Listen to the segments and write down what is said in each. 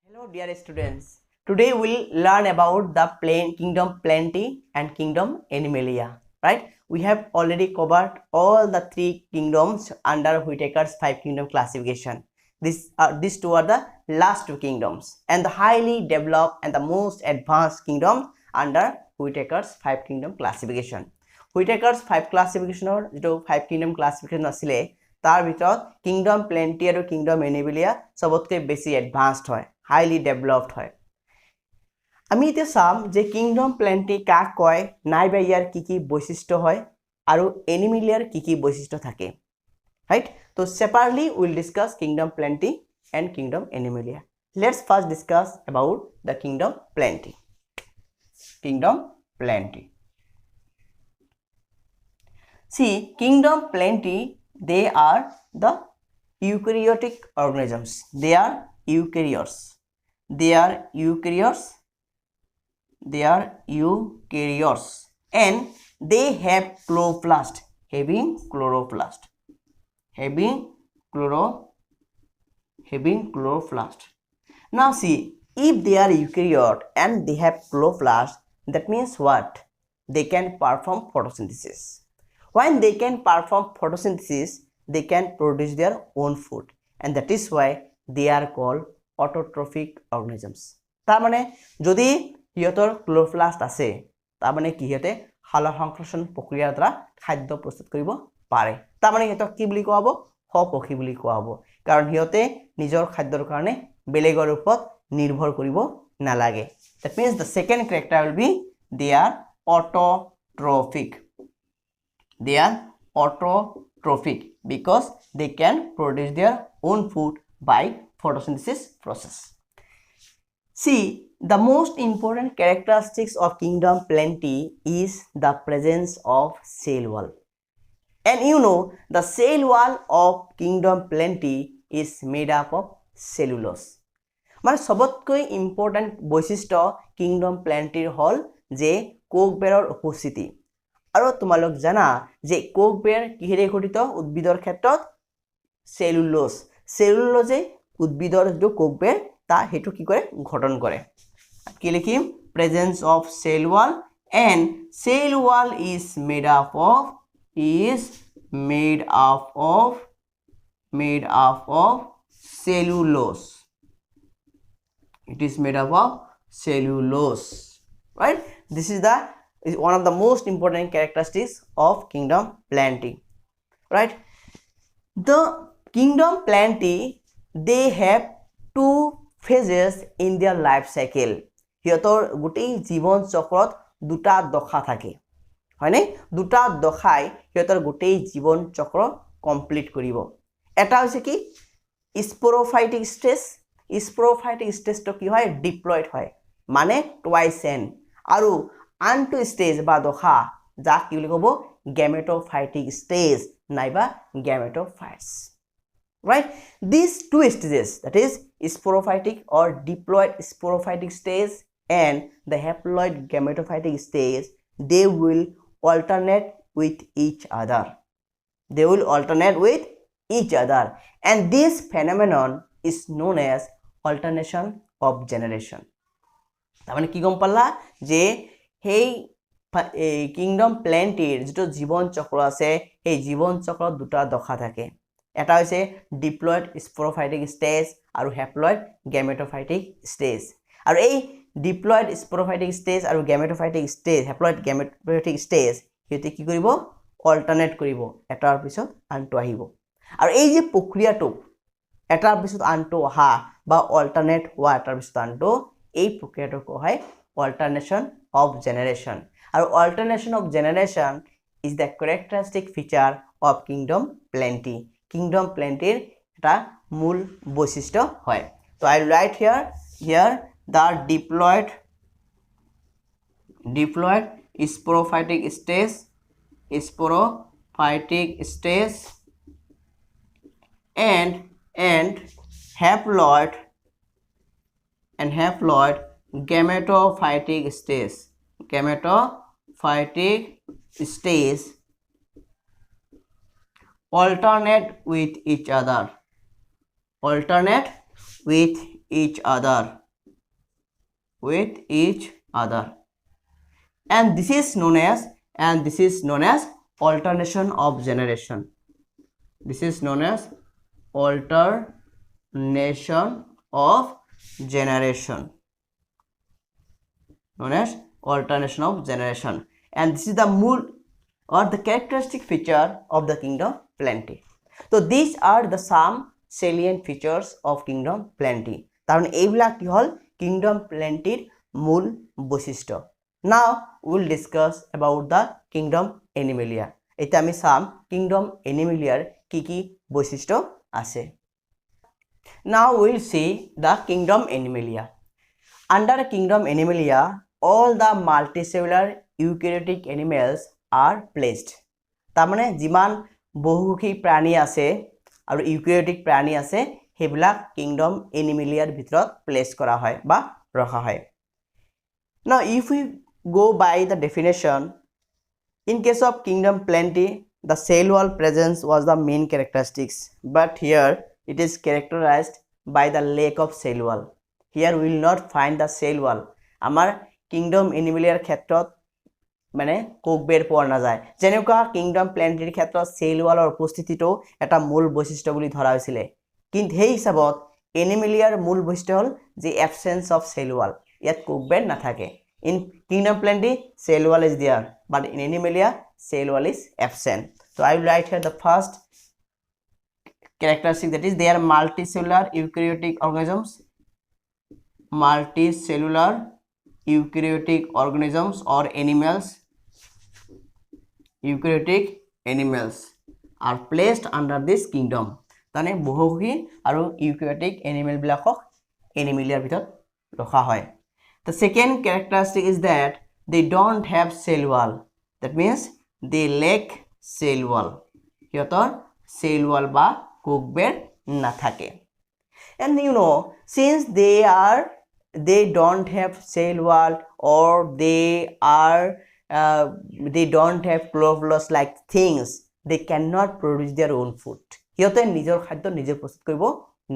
Hello dear students. Today we'll learn about the kingdom Plenty and kingdom Animalia. Right? We have already covered all the three kingdoms under Whitaker's 5 kingdom classification. These two are the last two kingdoms and the highly developed and the most advanced kingdom under Whitaker's 5 kingdom classification. Whitaker's 5 classification or 5 kingdom classification asile তাৰ ভিতৰত kingdom plenty আৰু kingdom এনিবিলিয়া সবতকৈ বেছি advanced হয় highly developed হয় আমি এতিয়া চাম যে কিংডম প্লেন্টি কাক কয় নাইবা ইয়াৰ কি কি বৈশিষ্ট্য হয় আৰু এনিমিলিয়াৰ কি কি বৈশিষ্ট্য থাকে রাইট তো separately will discuss kingdom Plantae and kingdom Animalia let's first discuss about the kingdom Plantae see kingdom plenty they are the eukaryotic organisms. They are eukaryotes. And they have chloroplast. Having chloroplast. Now see, if they are eukaryote and they have chloroplast, that means what? They can perform photosynthesis. When they can perform photosynthesis, they can produce their own food, and that is why they are called autotrophic organisms. তার মানে যদি ইহতৰ ক্লোৰোপ্লাস্ট আছে তার মানে কি হতে সালোক সংশ্লেষণ প্ৰক্ৰিয়াৰ দ্বাৰা খাদ্য প্ৰস্তুত কৰিব পাৰে তার মানে ইহতক কি বুলি কোৱা হ'ব সপক্ষী বুলি কোৱা হ'ব কাৰণ ইহতে নিজৰ খাদ্যৰ কাৰণে বেলেগৰ ওপৰত নিৰ্ভৰ কৰিব নালাগে that means the second character will be they are autotrophic. They are autotrophic because they can produce their own food by photosynthesis process. See, the most important characteristics of kingdom plenty is the presence of cell wall. And you know, the cell wall of kingdom plenty is made up of cellulose. মানে সবতকৈ important বৈশিষ্ট্য kingdom প্লেন্টিৰ হল যে কোকবেৰৰ উপস্থিতি আৰু তোমালোক জানা যে কোকবেৰ কিহেৰে গঠিত উদ্ভিদৰ ক্ষেত্ৰত সেলুলোজে উদ্ভিদৰ যে কোকবেৰ তা হেতু কি কৰে গঠন কৰে কি লিখিম presence of cell wall and cell wall is made up of cellulose. It is made up of cellulose, right? This is one of the most important characteristics of kingdom plenty, right? The kingdom plenty they have two phases in their life cycle. হিয়তৰ গোটেই জীৱন চক্ৰত দুটা দশা থাকে হয়নে দুটা দশাই হিয়তৰ গোটেই জীৱন চক্ৰ কমপ্লিট কৰিব এটা হৈছে কি স্পোৰোফাইটিক স্টেজ তো কি হয় ডিপ্লয়েড হয় মানে টুৱাইস এন আৰু আনটো স্টেজ বা দশা যাক কি বুলি ক'ব গেমেটোফাইটিক স্টেজ নাইবা গেমেটোফাইটস right these two stages that is sporophytic or diploid sporophytic stage and the haploid gametophytic stage they will alternate with each other and this phenomenon is known as alternation of generation তার মানে কি গম পালা যে হেই kingdom প্লেন্টিৰ যেটো জীবন চক্ৰ আছে এই জীবন চক্ৰত দুটা দশা থাকে এটা হৈছে ডিপ্লয়েড স্পোৰোফাইটিক স্টেজ আৰু হ্যাপ্লয়েড গেমেটোফাইটিক স্টেজ আৰু এই ডিপ্লয়েড স্পোৰোফাইটিক স্টেজ আৰু গেমেটোফাইটিক স্টেজ হ্যাপ্লয়েড গেমেটোফাইটিক স্টেজ হেতি কি কৰিব অল্টাৰনেট কৰিব এটাৰ পিছত আনটো আহিব আৰু এই যে প্ৰক্ৰিয়াটো এটাৰ পিছত আনটো অহা বা অল্টাৰনেট হোৱা এটাৰ পিছত আনটো এই প্ৰক্ৰিয়াটো কোৱা হয় alternation of generation আৰু alternation of generation is the characteristic feature of kingdom plenty এটা মূল বৈশিষ্ট্য হয় so I will write here the diploid sporophytic stage and haploid gametophytic stage alternate with each other with each other, and this is known as alternation of generation. This is known as alternation of generation, and this is the mood or the characteristic feature of the kingdom plenty. So these are the some salient features of kingdom plenty. Tarone এইবিলাক কি হল kingdom plenty মূল বৈশিষ্ট্য. Now we will discuss about the kingdom animalia. এটা আমি সাম kingdom animaliar কি কি বৈশিষ্ট্য আছে. Now we will see the kingdom animalia. Under kingdom animalia, all the multicellular eukaryotic animals are placed. তাৰমানে যিমান বহুমুখী প্ৰাণী আছে আৰু ইউক্যাৰিওটিক প্ৰাণী আছে হেবিলাক কিংডম এনিমেলিয়াৰ ভিতৰত প্লেস কৰা হয় বা ৰখা হয়. Now if we go by the definition, in case of kingdom plenty, the cell wall presence was the main characteristics, but here it is characterized by the lack of cell wall. Here we will not find the cell wall. আমাৰ kingdom animaliar ক্ষেত্ৰত মানে কোকবেৰ পোৱা নাযায়. যেনেকুৱা kingdom প্লেন্টিৰ ক্ষেত্ৰত sell ওয়ালৰ উপস্থিতিটো এটা মূল বৈশিষ্ট্য বুলি ধৰা হৈছিল, কিন্তু সেই হিচাপত এনিমেলিয়াৰ মূল বৈশিষ্ট্য হ'ল যে এবসেন্স অফ সেল ওয়াল. ইয়াত কোকবেৰ নাথাকে. In kingdom Plantae cell wall is there, but in Animalia cell wall is absent. So I will write here the first characteristic, that is they are multicellular eukaryotic organisms. Multicellular eukaryotic organisms or animals, eukaryotic animals are placed under this kingdom. তানে বহুমুখী আৰু eukaryotic animal বিলাকক animaliar ভিতৰত ৰখা হয়. The second characteristic is that they don't have cell wall. That means they lack cell wall. সিহঁতৰ cell wall বা কোকবেৰ নাথাকে. And you know, since they don't have cell wall or they don't have chloroplast like things, they cannot produce their own food. সিহঁতে নিজৰ খাদ্য নিজে প্ৰস্তুত কৰিব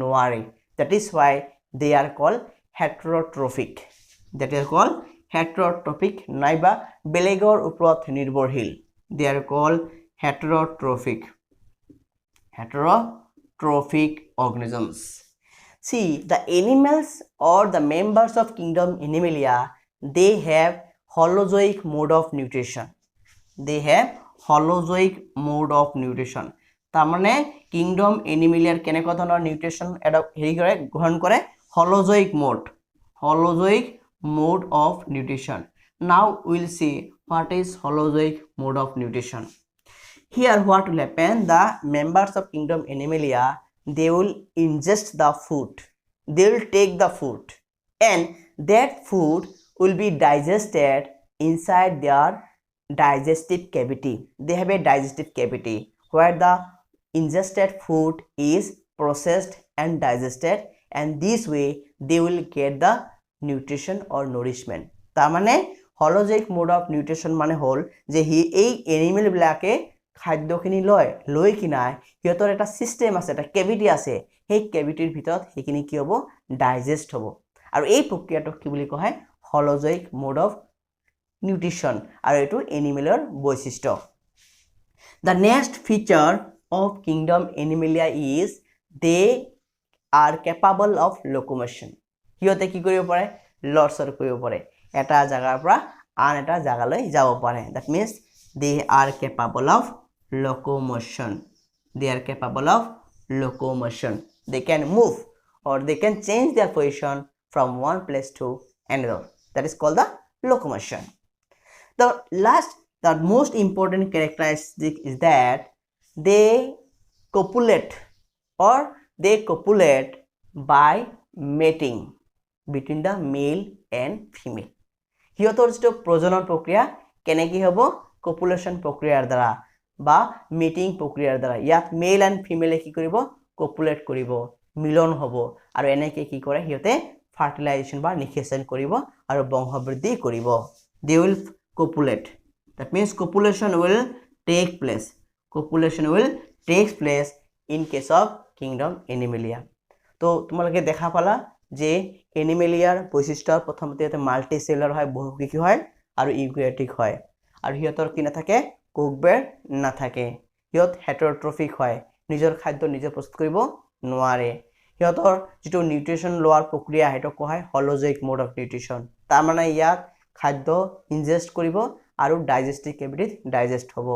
নোৱাৰে. That is why they are called heterotrophic. নাইবা বেলেগৰ ওপৰত নিৰ্ভৰশীল. They are called heterotrophic organisms. See, the animals or the members of kingdom Animalia, they have holozoic mode of nutrition. তাৰমানে kingdom Animalia কেনেকুৱা ধৰণৰ নিউট্ৰিশন এটা হেৰি কৰে গ্ৰহণ কৰে, holozoic mode of nutrition. Now we will see what is holozoic mode of nutrition. Here what will happen, the members of kingdom Animalia, they will ingest the food, they will take the food, and that food will be digested inside their digestive cavity. They have a digestive cavity where the ingested food is processed and digested, and this way they will get the nutrition or nourishment. তাৰমানে holozoic mode of nutrition মানে হল যে এই animal বিলাকে খাদ্যখিনি লৈ কিনাই সিহঁতৰ এটা সিস্টেম আছে, এটা কেভিটি আছে, সেই কেভিটিৰ ভিতৰত সেইখিনি কি হ'ব, ডাইজেষ্ট হ'ব, আৰু এই প্ৰক্ৰিয়াটো কি বুলি কোৱা হয়, holozoic mode of nutrition, আৰু এটো এনিমেলৰ বৈশিষ্ট্য. The next feature of kingdom Animalia is they are capable of locomotion. সিহঁতে কি কৰিব পাৰে, লৰচৰ কৰিব পাৰে, এটা জায়গাৰ পৰা আন এটা জায়গালৈ যাব পাৰে. That means they are capable of locomotion. They can move or they can change their position from one place to another. That is called the locomotion. The most important characteristic is that they copulate by mating between the male and female. সিহঁতৰ যেটো প্ৰজনন প্ৰক্ৰিয়া কেনেকৈ হ'ব, কপুলেশন প্ৰক্ৰিয়াৰ দ্বাৰা বা মেটিং প্ৰক্ৰিয়াৰ দ্বাৰা. ইয়াত মেল এণ্ড ফিমেলে কি কৰিব, কপুলেট কৰিব, মিলন হ'ব, আৰু এনেকৈ কি কৰে, সিহঁতে ফাৰ্টিলাইজেশ্যন বা নিষেচন কৰিব আৰু বংশবৃদ্ধি কৰিব. They will copulate. That means copulation will take place in case of kingdom Animalia. তো তোমালোকে দেখা পালা যে এনিমেলিয়াৰ বৈশিষ্ট্য প্ৰথমতে ইয়াতে মাল্টিসেলুলাৰ হয়, বহুকোষী হয় আৰু ইউক্যাৰিওটিক হয়, আৰু সিহঁতৰ কি নাথাকে, কোষবেৰ নাথাকে। সিহঁত হেটাৰট্ৰফিক হয়, নিজৰ খাদ্য নিজে প্ৰস্তুত কৰিব নোৱাৰে। সিহঁতৰ যিটো নিউট্ৰিশ্যন লোৱাৰ প্ৰক্ৰিয়া সেইটো কোৱা হয় হলোজয়িক মোড অফ নিউট্ৰিশ্যন। তাৰমানে ইয়াত খাদ্য ইনজেষ্ট কৰিব আৰু ডাইজেষ্টিভ কেভিটিত ডাইজেষ্ট হ'ব,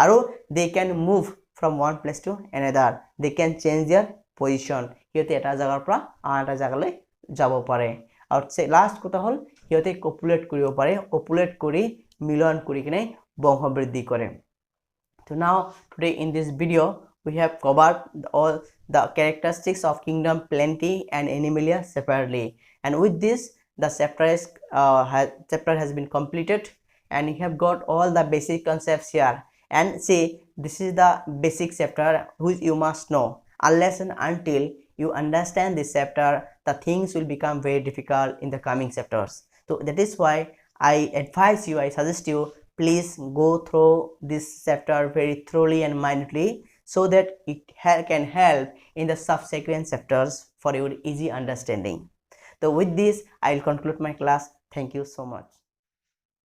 আৰু they can move from one place to another, they can change দিয়াৰ পজিশ্যন, সিহঁতে এটা জাগাৰ পৰা আন এটা জাগালৈ যাব পাৰে। আৰু লাষ্ট কথা হ'ল সিহঁতে কপুলেট কৰিব পাৰে, কপুলেট কৰি মিলন কৰি কিনে বংশ বৃদ্ধি কৰে। So now today in this video we have covered all the characteristics of kingdom Plantae and Animalia separately, and with this the chapter has been completed, and you have got all the basic concepts here. And see, this is the basic chapter which you must know. Unless and until you understand this chapter, the things will become very difficult in the coming chapters. So that is why I advise you, I suggest you, please go through this chapter very thoroughly and minutely, so that it can help in the subsequent chapters for your easy understanding. So with this I will conclude my class. Thank you so much.